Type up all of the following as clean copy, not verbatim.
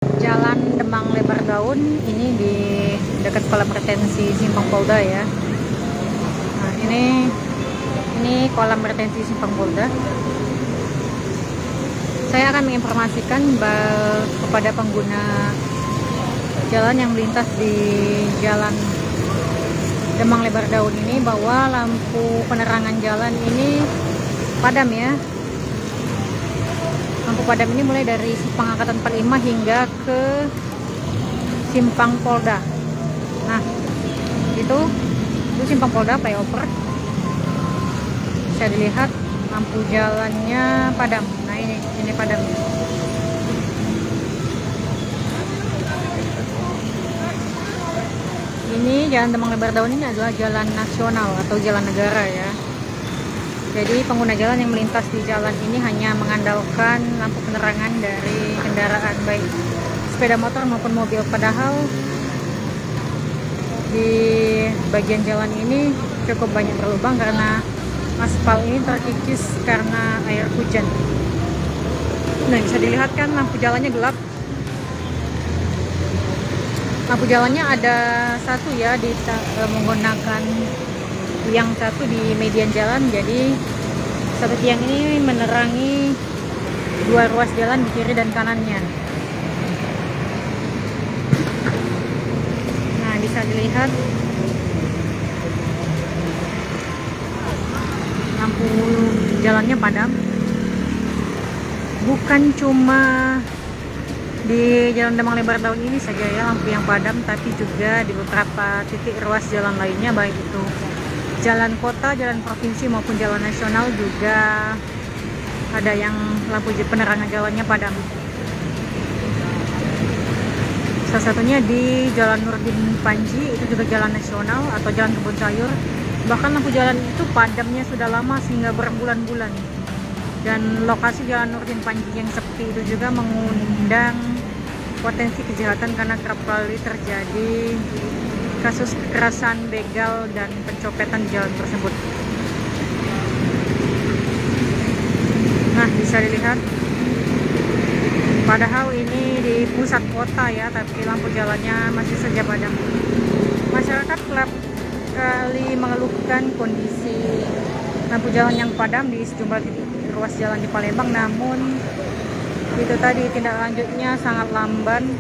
Jalan Demang Lebar Daun ini di dekat kolam retensi Simpang Polda ya. Nah, ini kolam retensi Simpang Polda. Saya akan menginformasikan kepada pengguna jalan yang melintas di Jalan Demang Lebar Daun ini bahwa lampu penerangan jalan ini padam ya. Lampu padam ini mulai dari Simpang Angkatan 45 hingga ke Simpang Polda. Nah, itu Simpang Polda flyover. Bisa dilihat lampu jalannya padam. Nah, ini padam. Ini Jalan Demang Lebar Daun ini adalah jalan nasional atau jalan negara ya. Jadi pengguna jalan yang melintas di jalan ini hanya mengandalkan lampu penerangan dari kendaraan baik sepeda motor maupun mobil. Padahal di bagian jalan ini cukup banyak berlubang karena aspal ini terkikis karena air hujan. Nah, bisa dilihat kan lampu jalannya gelap. Lampu jalannya ada satu ya, menggunakan tiang satu di median jalan. Jadi satu tiang ini menerangi dua ruas jalan di kiri dan kanannya. Nah, bisa dilihat lampu jalannya padam. Bukan cuma di Jalan Demang Lebar Daun ini saja ya lampu yang padam, tapi juga di beberapa titik ruas jalan lainnya, baik itu jalan kota, jalan provinsi maupun jalan nasional juga ada yang lampu penerangan jalannya padam. Salah satunya di Jalan Nurdin Panji, itu juga jalan nasional atau jalan kebun sayur. Bahkan lampu jalan itu padamnya sudah lama sehingga berbulan-bulan. Dan lokasi Jalan Nurdin Panji yang sepi itu juga mengundang potensi kejahatan karena kerap kali terjadi kasus kekerasan, begal, dan pencopetan di jalan tersebut. Nah, bisa dilihat padahal ini di pusat kota ya, tapi lampu jalannya masih saja padam. Masyarakat kerap kali mengeluhkan kondisi lampu jalan yang padam di sejumlah titik ruas jalan di Palembang, namun itu tadi tindak lanjutnya sangat lamban.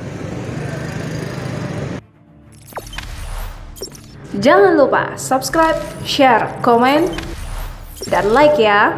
Jangan lupa subscribe, share, komen, dan like ya.